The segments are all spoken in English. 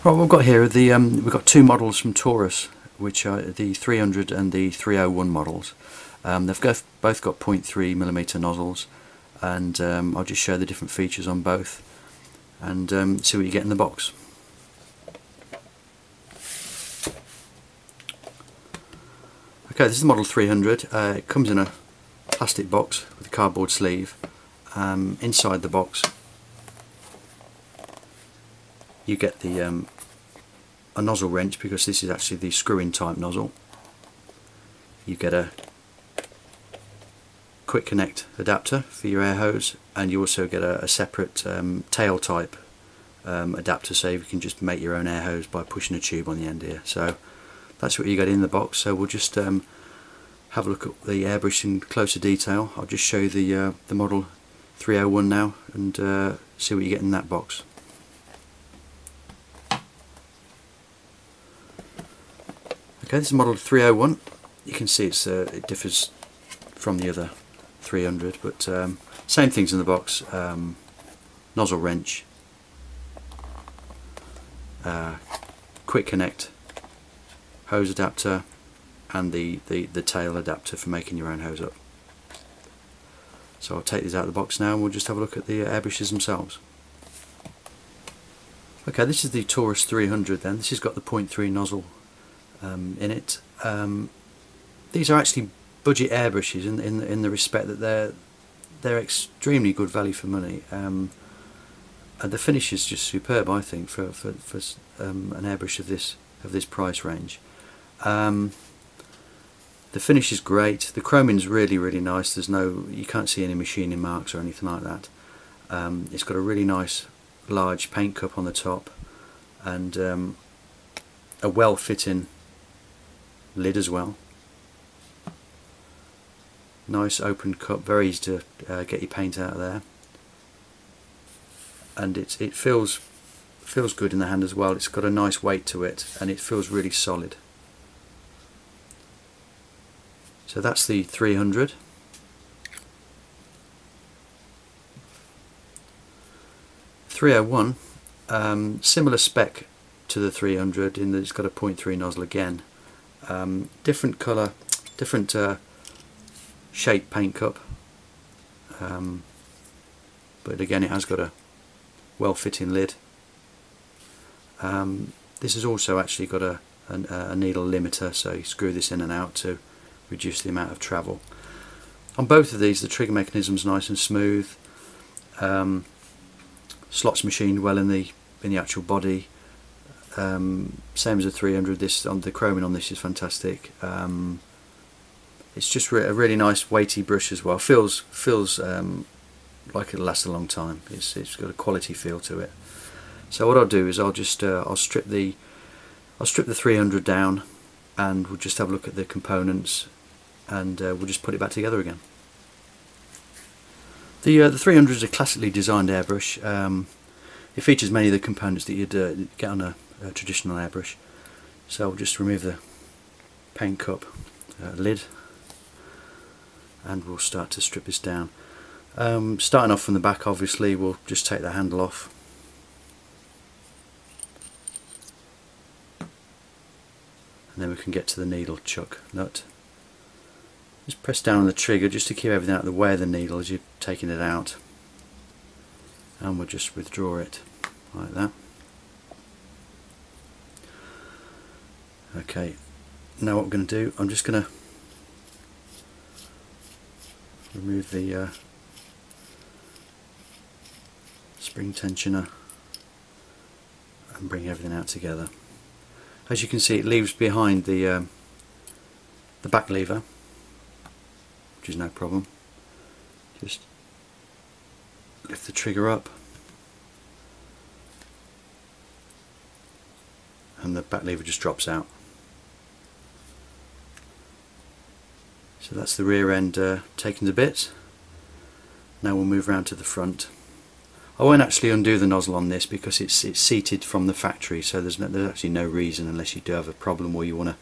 Right, what we've got here are we've got two models from Taurus, which are the 300 and the 301 models. They've both got 0.3mm nozzles, and I'll just show the different features on both and see what you get in the box. Okay, this is the Model 300. It comes in a plastic box with a cardboard sleeve. Inside the box you get a nozzle wrench, because this is actually the screw-in type nozzle. You get a quick connect adapter for your air hose, and you also get a separate tail type adapter, so you can just make your own air hose by pushing a tube on the end here. So that's what you get in the box. So we'll just have a look at the airbrush in closer detail. I'll just show you the Model 301 now and see what you get in that box. Okay, this is Model 301. You can see it differs from the other 300, but same things in the box. Nozzle wrench, quick connect, hose adapter, and the tail adapter for making your own hose up. So I'll take these out of the box now and we'll just have a look at the airbrushes themselves. Okay, this is the Taurus 300 then. This has got the 0.3 nozzle in it. These are actually budget airbrushes in the respect that they're extremely good value for money, and the finish is just superb, I think, for an airbrush of this price range. The finish is great. The chroming is really nice. You can't see any machining marks or anything like that. It's got a really nice large paint cup on the top, and a well-fitting lid as well. Nice open cup, very easy to get your paint out of there, and it feels good in the hand as well. It's got a nice weight to it and it feels really solid. So that's the 300. .301, similar spec to the 300 in that it's got a 0.3 nozzle again. Different colour, different shape paint cup, but again it has got a well-fitting lid. This has also actually got a needle limiter, so you screw this in and out to reduce the amount of travel. On both of these the trigger mechanism is nice and smooth. Slots machined well in the actual body. Same as the 300. The chroming on this is fantastic. It's just a really nice weighty brush as well. Feels like it'll last a long time. It's got a quality feel to it. So what I'll do is I'll strip the 300 down, and we'll just have a look at the components, and we'll just put it back together again. The 300 is a classically designed airbrush. It features many of the components that you'd get on a traditional airbrush. So we'll just remove the paint cup lid, and we'll start to strip this down. Starting off from the back, obviously we'll just take the handle off. And then we can get to the needle chuck nut. Just press down on the trigger just to keep everything out of the way of the needle as you're taking it out, and we'll just withdraw it like that. Okay, now what we're going to do, I'm just going to remove the spring tensioner and bring everything out together. As you can see, it leaves behind the back lever, which is no problem. Just lift the trigger up, and the back lever just drops out. So that's the rear end taken to bits. Now we'll move around to the front. I won't actually undo the nozzle on this because it's seated from the factory, so there's actually no reason, unless you do have a problem where you want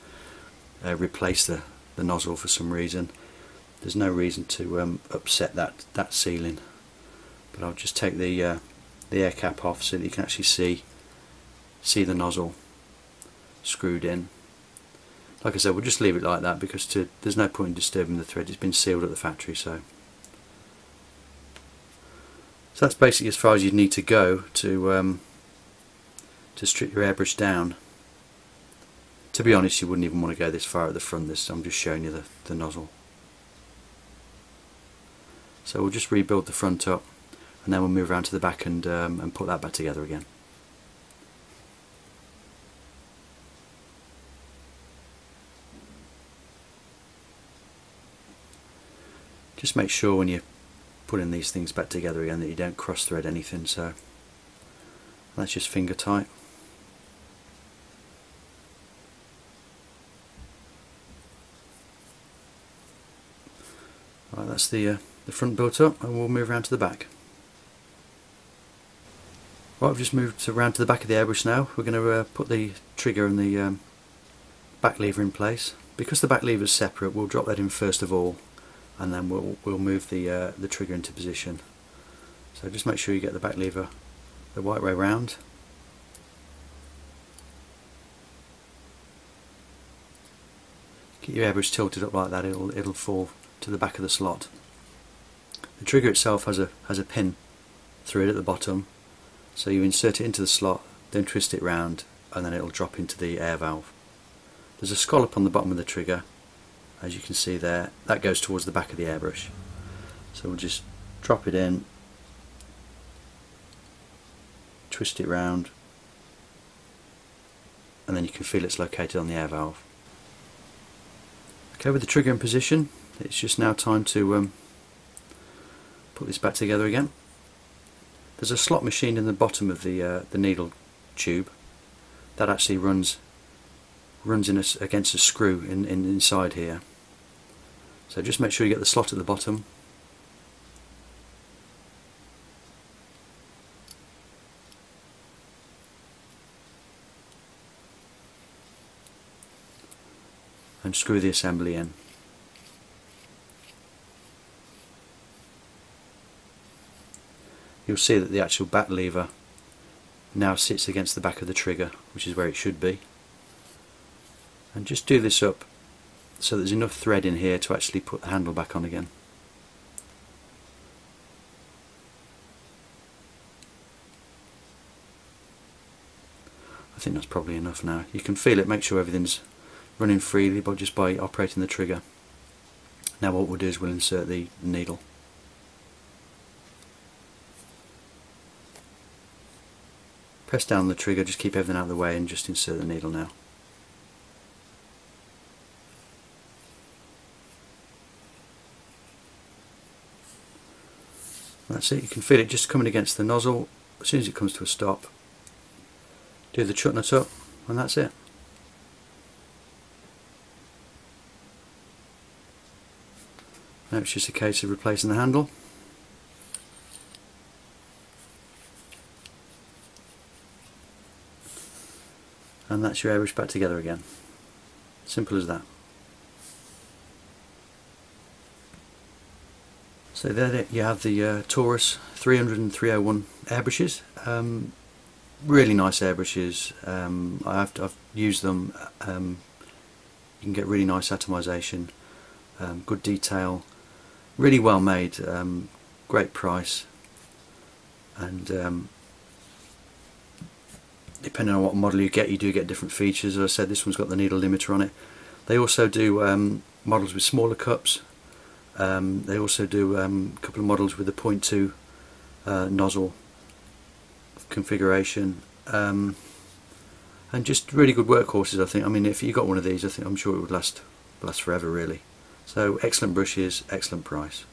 to replace the nozzle for some reason. There's no reason to upset that sealing. But I'll just take the air cap off so that you can actually see see the nozzle screwed in. Like I said, we'll just leave it like that because there's no point in disturbing the thread. It's been sealed at the factory, so that's basically as far as you'd need to go to strip your airbrush down. To be honest, you wouldn't even want to go this far at the front. I'm just showing you the nozzle. So we'll just rebuild the front up, and then we'll move around to the back and put that back together again. Just make sure when you're putting these things back together again that you don't cross thread anything, so that's just finger tight. Right, that's the front built up, and we'll move around to the back. Right, I've just moved around to the back of the airbrush now. We're going to put the trigger and the back lever in place. Because the back lever is separate, we'll drop that in first of all, and then we'll move the trigger into position. So just make sure you get the back lever the right way round. Keep your airbrush tilted up like that. It'll fall to the back of the slot. The trigger itself has a pin through it at the bottom, so you insert it into the slot, then twist it round, and then it'll drop into the air valve. There's a scallop on the bottom of the trigger, as you can see there. That goes towards the back of the airbrush. So we'll just drop it in, twist it round, and then you can feel it's located on the air valve. Okay, with the trigger in position, it's just now time to put this back together again. There's a slot machine in the bottom of the needle tube that actually runs against a screw inside here. So just make sure you get the slot at the bottom. And screw the assembly in. You'll see that the actual back lever now sits against the back of the trigger, which is where it should be. And just do this up so there's enough thread in here to actually put the handle back on again. I think that's probably enough now. You can feel it, make sure everything's running freely just by operating the trigger. Now what we'll do is we'll insert the needle. Press down the trigger, just keep everything out of the way, and just insert the needle now. That's it. You can feel it just coming against the nozzle. As soon as it comes to a stop, do the chuck nut up, and that's it. Now it's just a case of replacing the handle. And that's your airbrush back together again. Simple as that. So there you have the Taurus 300 and 301 airbrushes. Really nice airbrushes. I've used them. You can get really nice atomization, good detail, really well made, great price, and depending on what model you do get different features. As I said, this one's got the needle limiter on it. They also do models with smaller cups. They also do a couple of models with a 0.2 nozzle configuration, and just really good workhorses. I think. I mean, if you got one of these, I'm sure it would last forever, really. So excellent brushes, excellent price.